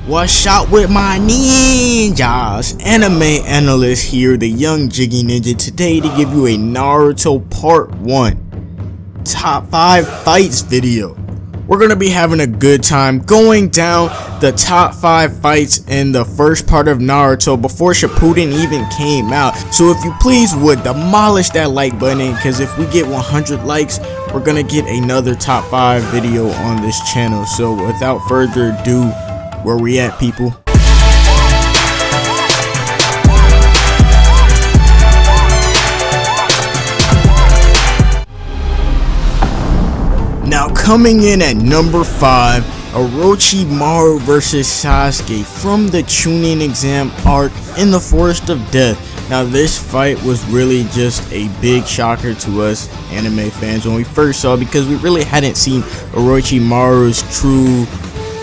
What's up with my ninjas? Anime analyst here, the young Jiggy Ninja, today to give you a Naruto Part 1 Top 5 Fights video. We're gonna be having a good time going down the top 5 fights in the first part of Naruto before Shippuden even came out. So if you please would demolish that like button, because if we get 100 likes, we're gonna get another top 5 video on this channel. So without further ado, where we at, people? Now coming in at number 5, Orochimaru vs Sasuke from the Chunin exam arc in the Forest of Death. Now this fight was really just a big shocker to us anime fans when we first saw it, because we really hadn't seen Orochimaru's true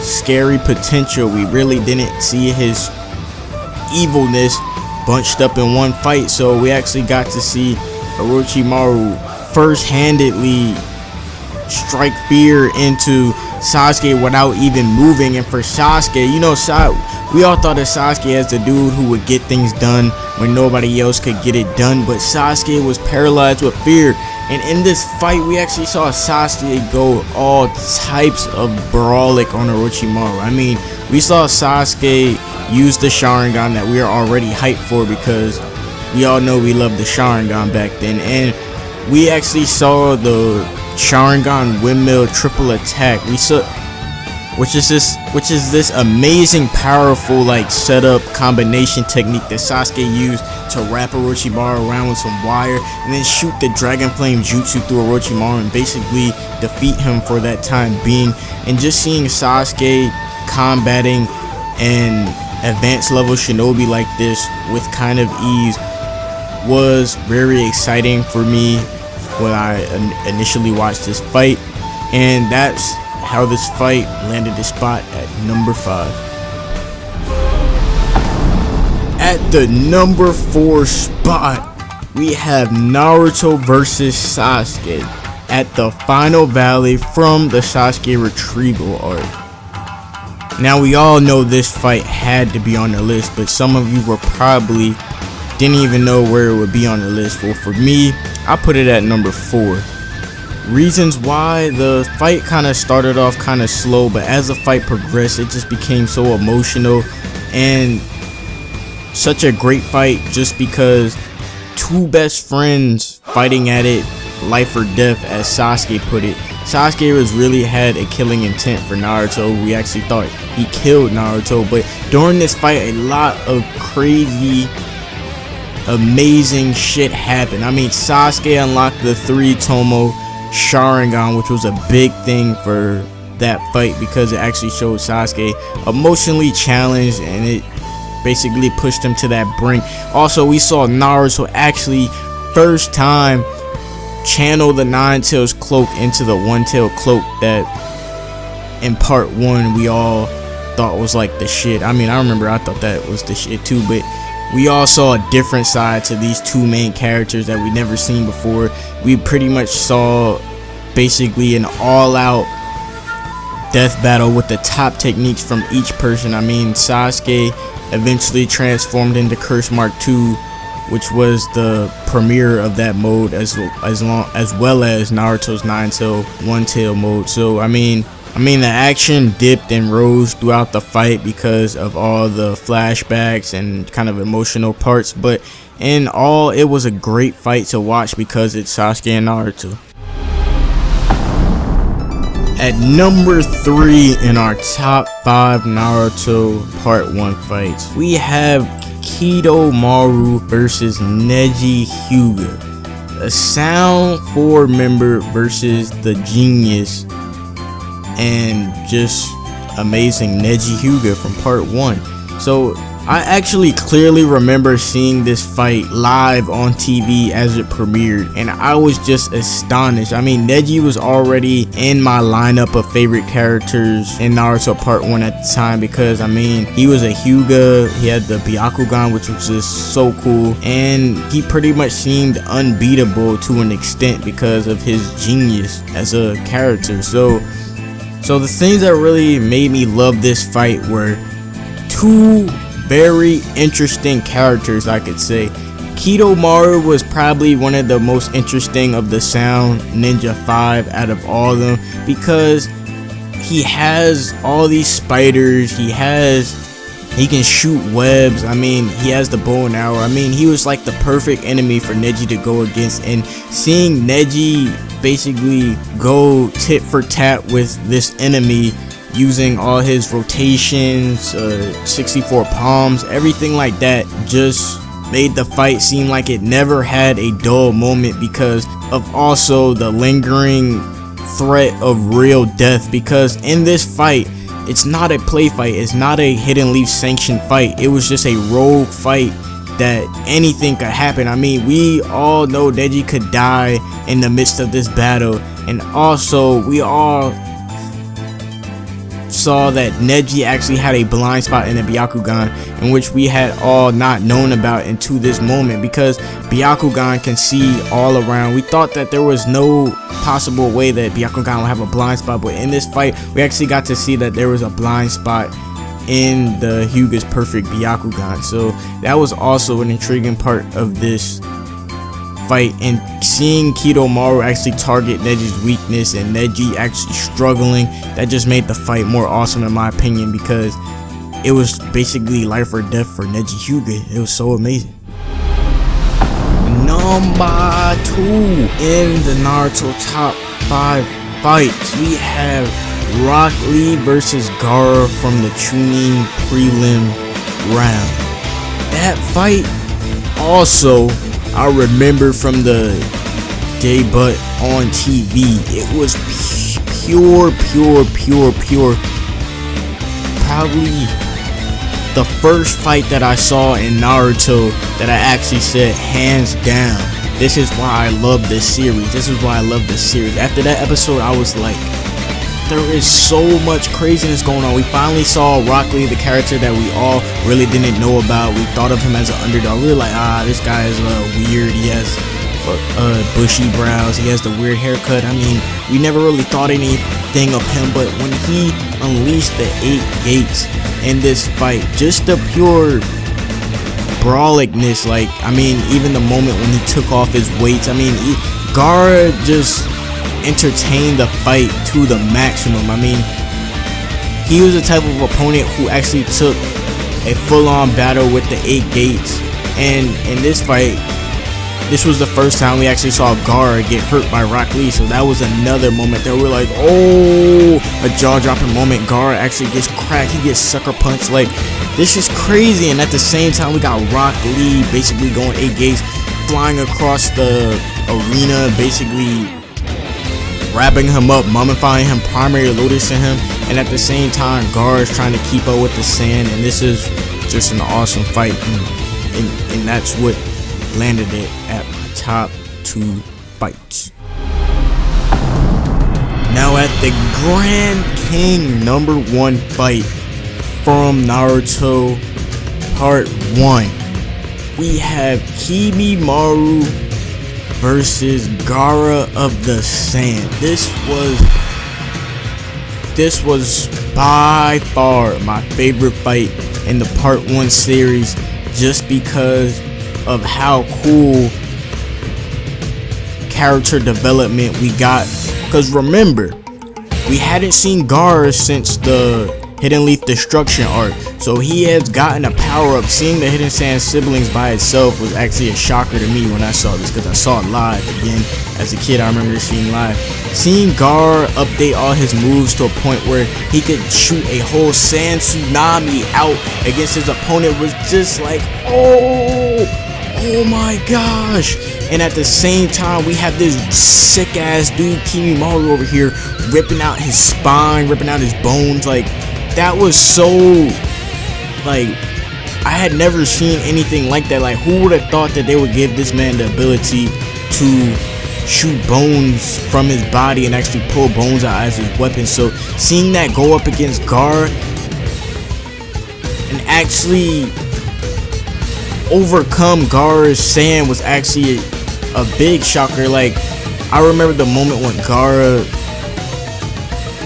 scary potential. We really didn't see his evilness bunched up in one fight, so we actually got to see Orochimaru first-handedly strike fear into Sasuke without even moving. And for Sasuke, you know, we all thought of Sasuke as the dude who would get things done when nobody else could get it done, but Sasuke was paralyzed with fear. And in this fight, we actually saw Sasuke go all types of brawlic on Orochimaru. I mean, we saw Sasuke use the Sharingan that we are already hyped for, because we all know we loved the Sharingan back then. And we actually saw the Sharingan windmill triple attack. We saw, which is this amazing, powerful, like, setup combination technique that Sasuke used to wrap Orochimaru around with some wire and then shoot the Dragon Flame Jutsu through Orochimaru and basically defeat him for that time being. And just seeing Sasuke combating an advanced level shinobi like this with kind of ease was very exciting for me when I initially watched this fight. And that's how this fight landed the spot at number 5. At the number 4 spot, we have Naruto vs Sasuke at the final valley from the Sasuke Retrieval arc. Now we all know this fight had to be on the list, but some of you were probably didn't even know where it would be on the list. Well, for me, I put it at number 4. Reasons why: the fight kind of started off kind of slow, but as the fight progressed, it just became so emotional and such a great fight, just because two best friends fighting at it life or death, as Sasuke put it. Sasuke really had a killing intent for Naruto. We actually thought he killed Naruto, but during this fight, a lot of crazy, amazing shit happened. I mean, Sasuke unlocked the 3-Tomo Sharingan, which was a big thing for that fight, because it actually showed Sasuke emotionally challenged, and it basically pushed him to that brink. Also, we saw Naruto actually first time channel the Nine-Tails cloak into the One-Tail cloak that in part 1 we all thought was like the shit. I mean, I remember I thought that was the shit too, but we all saw a different side to these two main characters that we never seen before. We pretty much saw basically an all-out death battle with the top techniques from each person. I mean, Sasuke eventually transformed into Curse Mark II, which was the premiere of that mode, as well as Naruto's 9-Tail One-Tail mode. So I mean the action dipped and rose throughout the fight because of all the flashbacks and kind of emotional parts, but in all, it was a great fight to watch because it's Sasuke and Naruto. At number 3 in our top 5 Naruto Part 1 fights, we have Kidomaru versus Neji Hyuga, a Sound 4 member versus the genius and just amazing Neji Hyuga from part 1. So I actually clearly remember seeing this fight live on TV as it premiered, and I was just astonished. I mean, Neji was already in my lineup of favorite characters in Naruto Part 1 at the time, because I mean, he was a Hyuga, he had the Byakugan, which was just so cool, and he pretty much seemed unbeatable to an extent because of his genius as a character. So the things that really made me love this fight were two very interesting characters, I could say. Kidomaru was probably one of the most interesting of the Sound Ninja 5 out of all of them, because he has all these spiders, he can shoot webs, I mean, he has the bow and arrow. I mean, he was like the perfect enemy for Neji to go against, and seeing Neji basically go tit for tat with this enemy using all his rotations, 64 palms, everything like that, just made the fight seem like it never had a dull moment, because of also the lingering threat of real death. Because in this fight, it's not a play fight, it's not a Hidden Leaf sanctioned fight, it was just a rogue fight that anything could happen. I mean, we all know Neji could die in the midst of this battle, and also we all saw that Neji actually had a blind spot in the Byakugan, in which we had all not known about into this moment, because Byakugan can see all around. We thought that there was no possible way that Byakugan would have a blind spot, but in this fight we actually got to see that there was a blind spot in the Hyuga's perfect Byakugan. So that was also an intriguing part of this fight, and seeing Kidomaru actually target Neji's weakness and Neji actually struggling, that just made the fight more awesome in my opinion, because it was basically life or death for Neji Hyuga. It was so amazing. Number 2 in the Naruto top 5 fights, we have Rock Lee versus Gaara from the Chunin prelim round. That fight also I remember from the debut on TV. It was pure. Probably the first fight that I saw in Naruto that I actually said, hands down, this is why I love this series. After that episode, I was like, there is so much craziness going on. We finally saw Rock Lee, the character that we all really didn't know about. We thought of him as an underdog. We were like, this guy is weird. He has bushy brows. He has the weird haircut. I mean, we never really thought anything of him. But when he unleashed the 8 gates in this fight, just the pure brawlicness. Like, I mean, even the moment when he took off his weights. I mean, Gaara just entertain the fight to the maximum. I mean, he was the type of opponent who actually took a full-on battle with the 8 gates, and in this fight, this was the first time we actually saw Gaara get hurt by Rock Lee, so that was another moment that we're like, oh, a jaw-dropping moment. Gaara actually gets cracked, he gets sucker punched. Like, this is crazy. And at the same time, we got Rock Lee basically going 8 gates, flying across the arena, basically wrapping him up, mummifying him, primary lotusing him, and at the same time Gaara is trying to keep up with the sand, and this is just an awesome fight, and that's what landed it at my top 2 fights. Now at the Grand King number 1 fight from Naruto part 1, we have Kimmimaro versus Gaara of the Sand. This was by far my favorite fight in the part 1 series, just because of how cool character development we got. Because remember, we hadn't seen Gaara since the Hidden Leaf Destruction arc, so he has gotten a power-up. Seeing the Hidden Sand siblings by itself was actually a shocker to me when I saw this, because I saw it live. Again, as a kid, I remember seeing live. Seeing Gaara update all his moves to a point where he could shoot a whole sand tsunami out against his opponent was just like, oh my gosh. And at the same time, we have this sick ass dude Kimmimaro over here ripping out his spine, ripping out his bones. Like, that was so, like, I had never seen anything like that. Like, who would have thought that they would give this man the ability to shoot bones from his body and actually pull bones out as his weapon? So seeing that go up against Gaara and actually overcome Gaara's sand was actually a big shocker. Like, I remember the moment when Gaara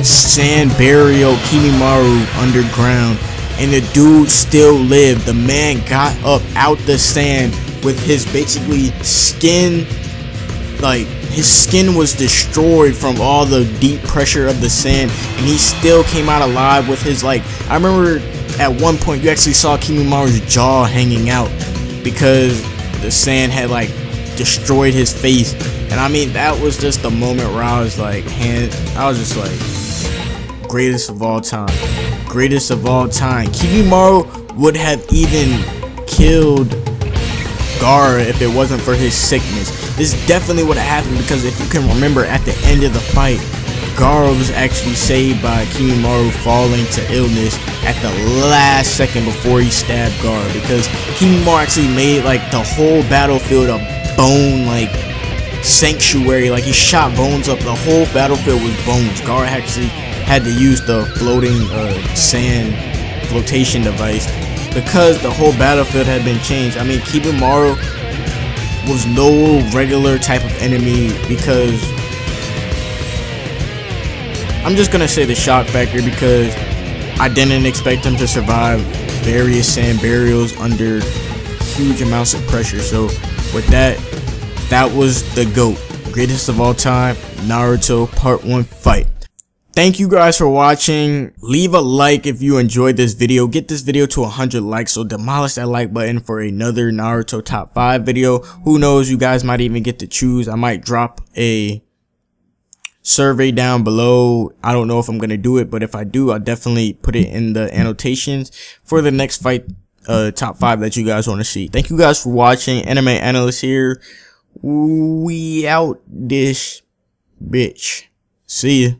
sand burial Kimmimaro underground, and the dude still lived. The man got up out the sand with his basically skin, like his skin was destroyed from all the deep pressure of the sand, and he still came out alive with his, like, I remember at one point you actually saw Kimmimaro's jaw hanging out because the sand had like destroyed his face. And I mean, that was just the moment where I was like, I was just like, greatest of all time, greatest of all time. Kimmimaro would have even killed Gaara if it wasn't for his sickness. This definitely would have happened, because if you can remember, at the end of the fight, Gaara was actually saved by Kimmimaru falling to illness at the last second before he stabbed Gaara, because Kimmimaro actually made like the whole battlefield a bone like sanctuary. Like, he shot bones up, the whole battlefield was bones. Gaara actually had to use the floating sand flotation device because the whole battlefield had been changed. I mean, Kimmimaro was no regular type of enemy, because I'm just gonna say the shock factor, because I didn't expect him to survive various sand burials under huge amounts of pressure. So with that, that was the GOAT, greatest of all time, Naruto Part 1 fight. Thank you guys for watching. Leave a like if you enjoyed this video. Get this video to 100 likes, so demolish that like button for another Naruto top 5 video. Who knows, you guys might even get to choose. I might drop a survey down below. I don't know if I'm gonna do it, but if I do, I'll definitely put it in the annotations for the next fight top 5 that you guys want to see. Thank you guys for watching. Anime Analyst here. We out this bitch. See ya.